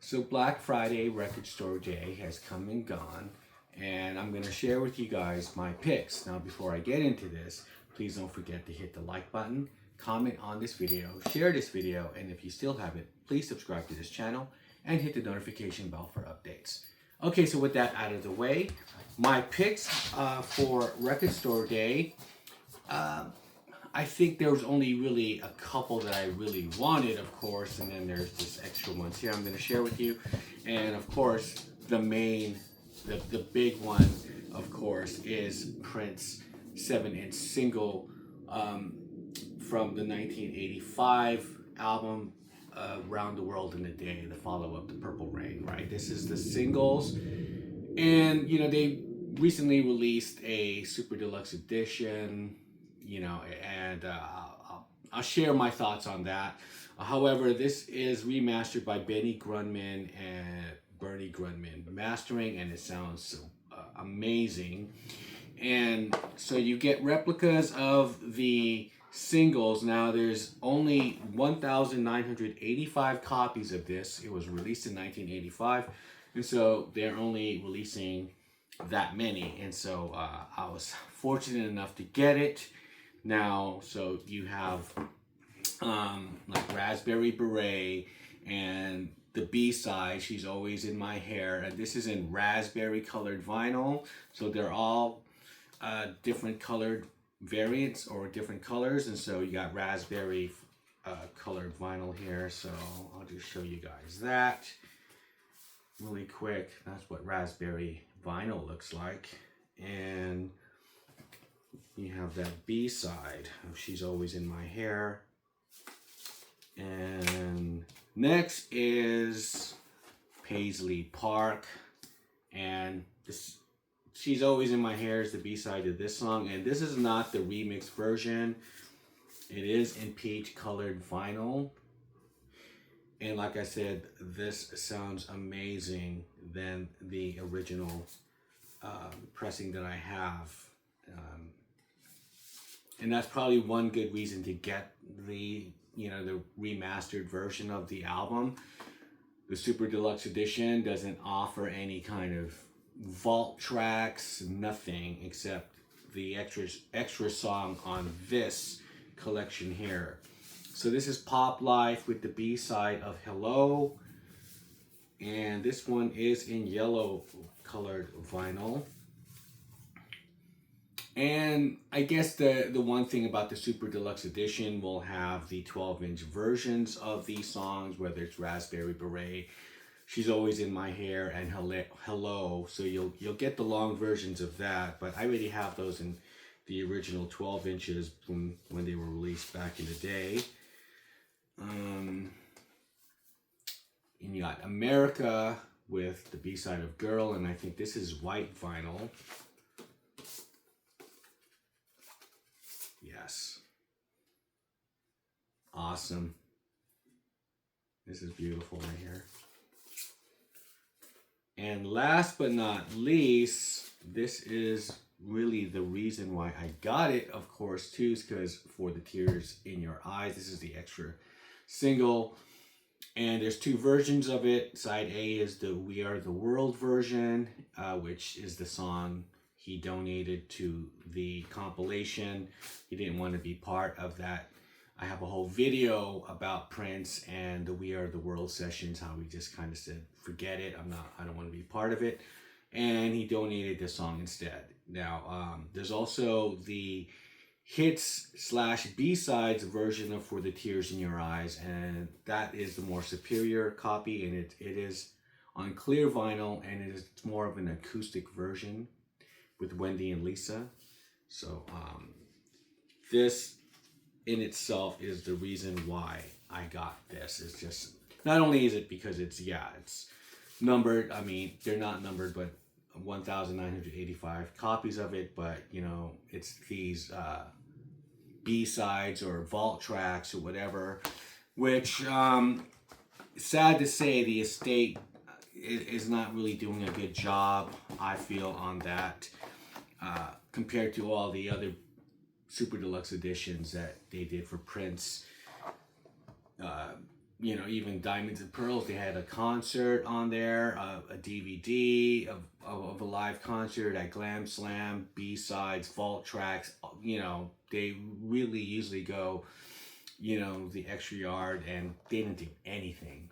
So Black Friday record store day has come and gone, and I'm going to share with you guys my picks. Now before I get into this, please don't forget to hit the like button, comment on this video, share this video, and if you still haven't, please subscribe to this channel and hit the notification bell for updates. Okay, so with that out of the way, my picks for record store day, I think there was only really a couple that I really wanted, of course, and then there's just extra ones here I'm going to share with you. And of course, the big one, of course, is Prince 7-inch single from the 1985 album, Round the World in a Day, the follow-up to Purple Rain, right? This is the singles. And, you know, they recently released a super deluxe edition, you know, and I'll share my thoughts on that. However, this is remastered by Bernie Grundman mastering, and it sounds so amazing. And so you get replicas of the singles. Now there's only 1,985 copies of this. It was released in 1985, and so they're only releasing that many. And so I was fortunate enough to get it. Now, so you have like Raspberry Beret and the B-side, She's Always in My Hair, and this is in raspberry colored vinyl. So they're all different colored variants or different colors, and so you got raspberry colored vinyl here. So I'll just show you guys that really quick. That's what raspberry vinyl looks like. And you have that B-side of She's Always in My Hair. And next is Paisley Park. And this She's Always in My Hair is the B-side to this song. And this is not the remix version. It is in peach colored vinyl. And like I said, this sounds amazing than the original pressing that I have. And that's probably one good reason to get the remastered version of the album. The Super Deluxe Edition doesn't offer any kind of vault tracks, nothing except the extra song on this collection here. So this is Pop Life with the B-side of Hello. And this one is in yellow colored vinyl. And I guess the one thing about the Super Deluxe Edition will have the 12-inch versions of these songs, whether it's Raspberry Beret, She's Always in My Hair, and Hello. So you'll get the long versions of that, but I already have those in the original 12 inches when they were released back in the day. And you got America with the B-side of Girl, and I think this is white vinyl. Yes. Awesome. This is beautiful right here. And last but not least, this is really the reason why I got it, of course, too, is because For the Tears in Your Eyes. This is the extra single. And there's two versions of it. Side A is the We Are the World version, which is the song he donated to the compilation. He didn't want to be part of that. I have a whole video about Prince and the We Are the World sessions, how he just kind of said, forget it, I don't want to be part of it. And he donated the song instead. Now, there's also the hits/B-sides version of For the Tears in Your Eyes, and that is the more superior copy, and it is on clear vinyl, and it is more of an acoustic version with Wendy and Lisa. So this in itself is the reason why I got this. It's just, not only is it because it's numbered, I mean, they're not numbered, but 1,985 copies of it, but you know, it's these B-sides or vault tracks or whatever, which sad to say, the estate is not really doing a good job, I feel, on that compared to all the other Super Deluxe editions that they did for Prince. you know, even Diamonds and Pearls, they had a concert on there, a DVD of a live concert at Glam Slam, B-sides, vault tracks. You know, they really usually go, you know, the extra yard, and they didn't do anything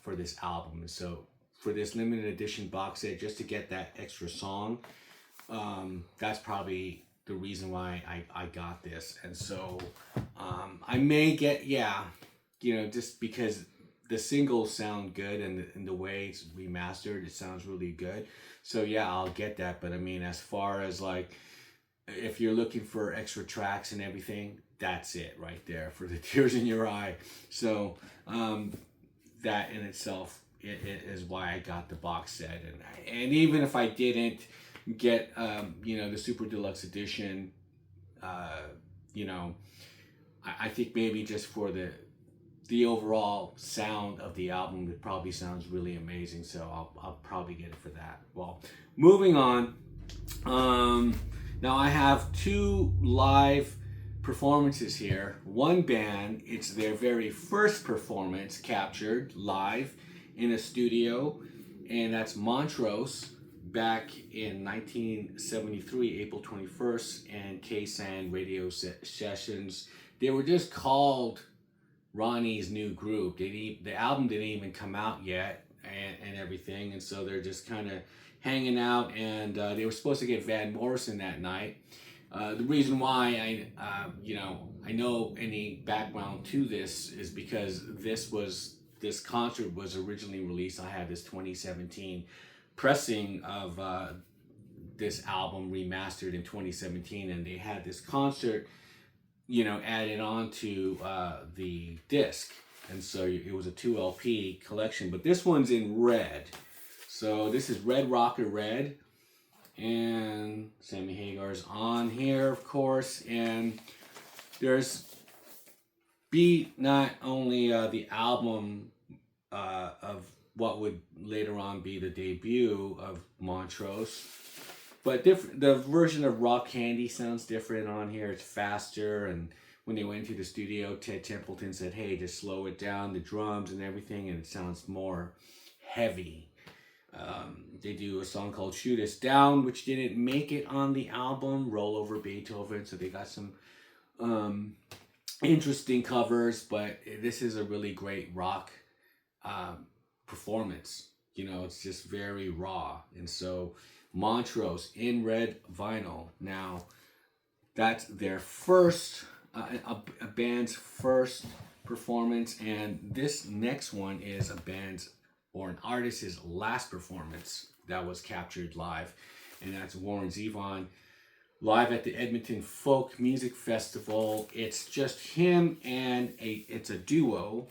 for this album. And so for this limited edition box set, just to get that extra song, that's probably the reason why I got this. And so I may get, yeah, you know, just because the singles sound good, and the way it's remastered, it sounds really good. So yeah, I'll get that. But I mean, as far as like, if you're looking for extra tracks and everything, that's it right there for the Tears in Your Eye. So that in itself it is why I got the box set. And even if I didn't get you know, the super deluxe edition, you know, I think maybe just for the overall sound of the album, it probably sounds really amazing. So I'll probably get it for that. Well, moving on. Now I have two live performances here. One band, it's their very first performance captured live in a studio, and that's Montrose back in 1973, April 21st, and K-San radio sessions. They were just called Ronnie's New Group. The album didn't even come out yet, and everything, and so they're just kind of hanging out, and they were supposed to get Van Morrison that night. The reason why you know, I know any background to this is because this concert was originally released. I had this 2017 pressing of this album remastered in 2017, and they had this concert, you know, added on to the disc, and so it was a 2 LP collection. But this one's in red, so this is Red Rocker Red. And Sammy Hagar's on here, of course, and there's not only the album of what would later on be the debut of Montrose, but the version of Rock Candy sounds different on here. It's faster, and when they went to the studio, Ted Templeton said, hey, just slow it down, the drums and everything, and it sounds more heavy. They do a song called Shoot Us Down, which didn't make it on the album, Roll Over Beethoven, so they got some interesting covers, but this is a really great rock performance. You know, it's just very raw. And so Montrose in red vinyl. Now, that's their first, a band's first performance, and this next one is a band's or an artist's last performance that was captured live, and that's Warren Zevon live at the Edmonton Folk Music Festival. It's just him, and it's a duo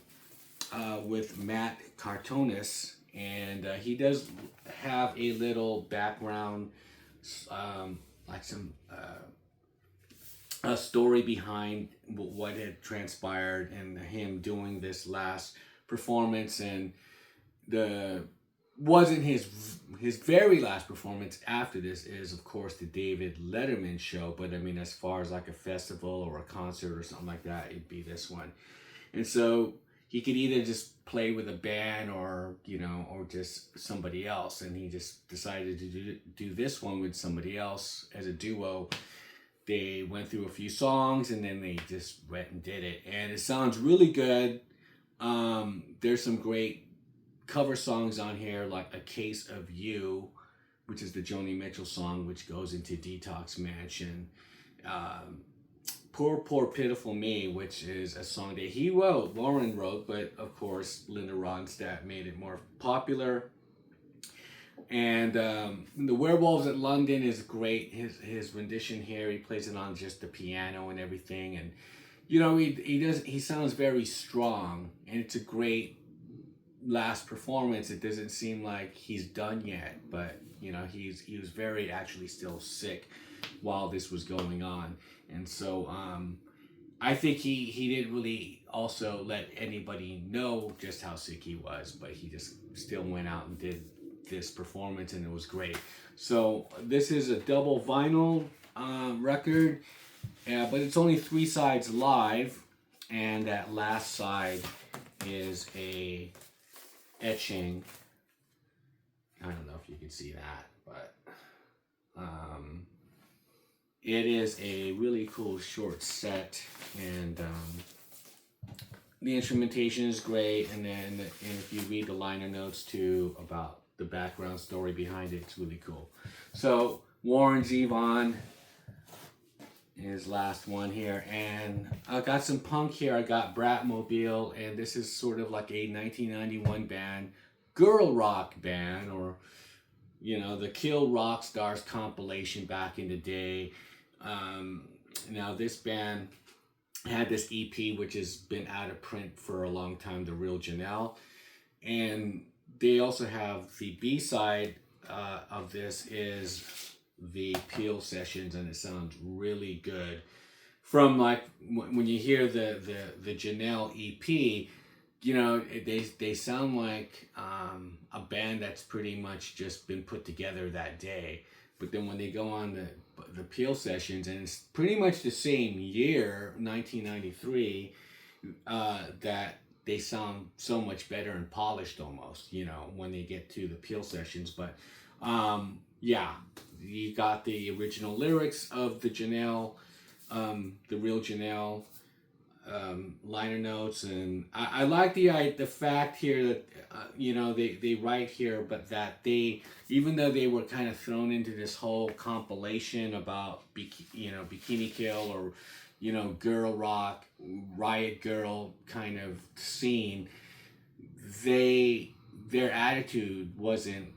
with Matt Cartonis, and he does have a little background, like some a story behind what had transpired and him doing this last performance. And wasn't his very last performance. After this is, of course, the David Letterman show, but I mean, as far as like a festival or a concert or something like that, it'd be this one. And so he could either just play with a band, or, you know, or just somebody else, and he just decided to do this one with somebody else as a duo. They went through a few songs, and then they just went and did it, and it sounds really good. There's some great cover songs on here, like A Case of You, which is the Joni Mitchell song, which goes into Detox Mansion. Poor, Poor, Pitiful Me, which is a song that Lauren wrote, but of course Linda Ronstadt made it more popular. And The Werewolves at London is great. His rendition here, he plays it on just the piano and everything, and you know, he sounds very strong, and it's a great last performance. It doesn't seem like he's done yet, but you know, he was very actually still sick while this was going on. And so I think he didn't really also let anybody know just how sick he was, but he just still went out and did this performance, and it was great. So this is a double vinyl record, but it's only 3 sides live, and that last side is a etching. I don't know if you can see that, but it is a really cool short set, and the instrumentation is great. And if you read the liner notes too about the background story behind it, it's really cool. So Warren Zevon, his last one here, and I got some punk here. I got Bratmobile, and this is sort of like a 1991 band, girl rock band, or the Kill Rock Stars compilation back in the day. Now this band had this EP which has been out of print for a long time, The Real Janelle, and they also have the B-side of this is the Peel Sessions, and it sounds really good. From like when you hear the Janelle EP, they sound like a band that's pretty much just been put together that day. But then when they go on the Peel Sessions, and it's pretty much the same year, 1993, that they sound so much better and polished almost, when they get to the Peel Sessions. But yeah, you got the original lyrics of the Janelle, the Real Janelle liner notes, and I like the fact here that they write here, but that they, even though they were kind of thrown into this whole compilation about Bikini Kill, or girl rock, riot girl kind of scene, their attitude wasn't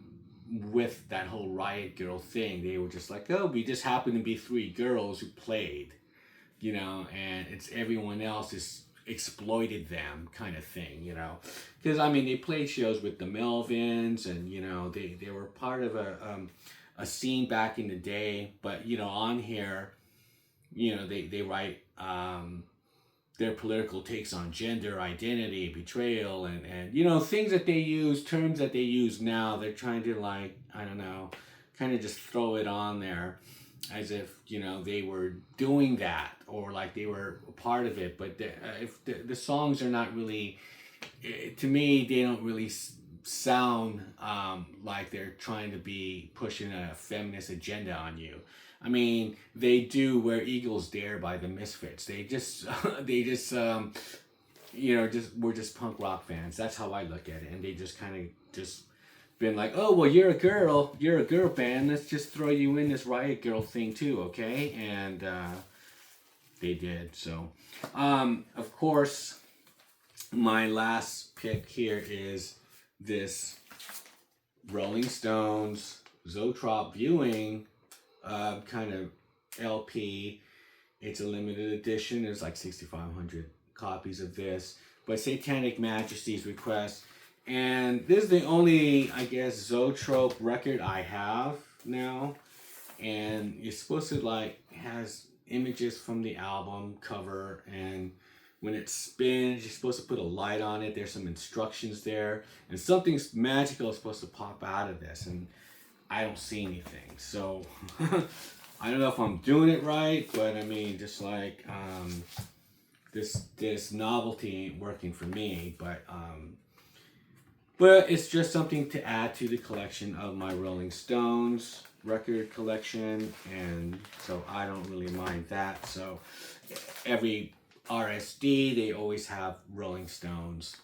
with that whole riot girl thing. They were just like, oh, we just happened to be three girls who played, and it's everyone else is exploited them kind of thing, because they played shows with the Melvins, and they were part of a scene back in the day. But on here, they write their political takes on gender identity, betrayal, and things that they use, terms that they use now. They're trying to, like, I don't know, kind of just throw it on there as if they were doing that, or like they were a part of it. But if the songs are not really, to me, they don't really sound like they're trying to be pushing a feminist agenda on you. They do Where Eagles Dare by the Misfits. They just we're just punk rock fans. That's how I look at it. And they just kind of just been like, oh, well, you're a girl band, let's just throw you in this riot girl thing too, okay? And they did. So of course, my last pick here is this Rolling Stones Zoetrope Viewing kind of LP. It's a limited edition. There's like 6,500 copies of this, but Satanic Majesty's Request. And this is the only, I guess, Zoetrope record I have now. And you're supposed to, like, has images from the album cover, and when it spins, you're supposed to put a light on it. There's some instructions there, and something magical is supposed to pop out of this, and I don't see anything. So I don't know if I'm doing it right, but just like this novelty ain't working for me. But it's just something to add to the collection of my Rolling Stones record collection, and so I don't really mind that. So every RSD, they always have Rolling Stones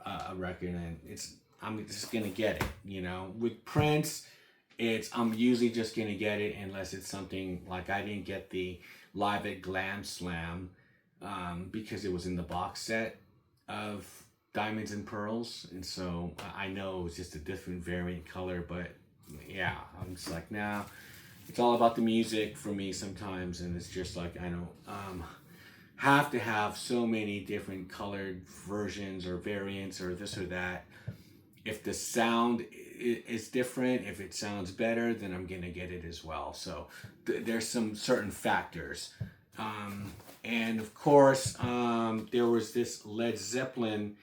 a record, and I'm just gonna get it. With Prince, I'm usually just gonna get it unless it's something like I didn't get the Live at Glam Slam because it was in the box set of Diamonds and Pearls, and so I know it was just a different variant color. But yeah, I'm just like, nah, it's all about the music for me sometimes, and it's just like I don't have to have so many different colored versions or variants or this or that. If the sound is different, if it sounds better, then I'm gonna get it as well. So there's some certain factors. And of course, there was this Led Zeppelin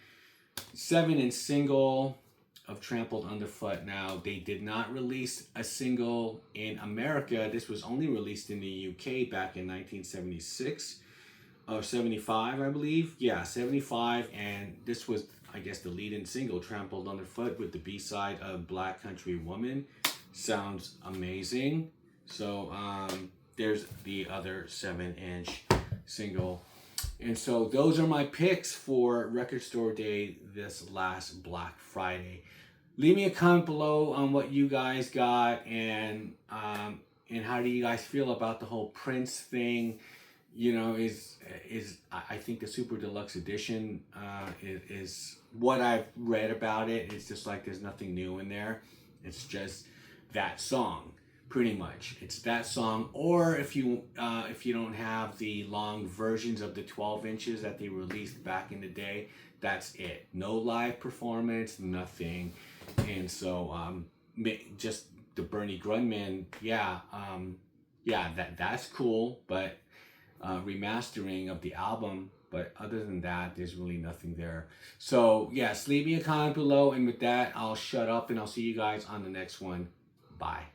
7-inch single of Trampled Underfoot. Now, they did not release a single in America. This was only released in the UK back in 1976. of 75, I believe. Yeah, 75, and this was, I guess, the lead-in single, Trampled Underfoot, with the B-side of Black Country Woman. Sounds amazing. So there's the other 7-inch single. And so those are my picks for Record Store Day this last Black Friday. Leave me a comment below on what you guys got, and how do you guys feel about the whole Prince thing. You know, I think the Super Deluxe Edition is what I've read about it. It's just like there's nothing new in there. It's just that song, pretty much. It's that song, or if you don't have the long versions of the 12 inches that they released back in the day, that's it. No live performance, nothing. And so just the Bernie Grundman, yeah, that's cool, but remastering of the album, but other than that, there's really nothing there. So yes, leave me a comment below, and with that, I'll shut up and I'll see you guys on the next one. Bye.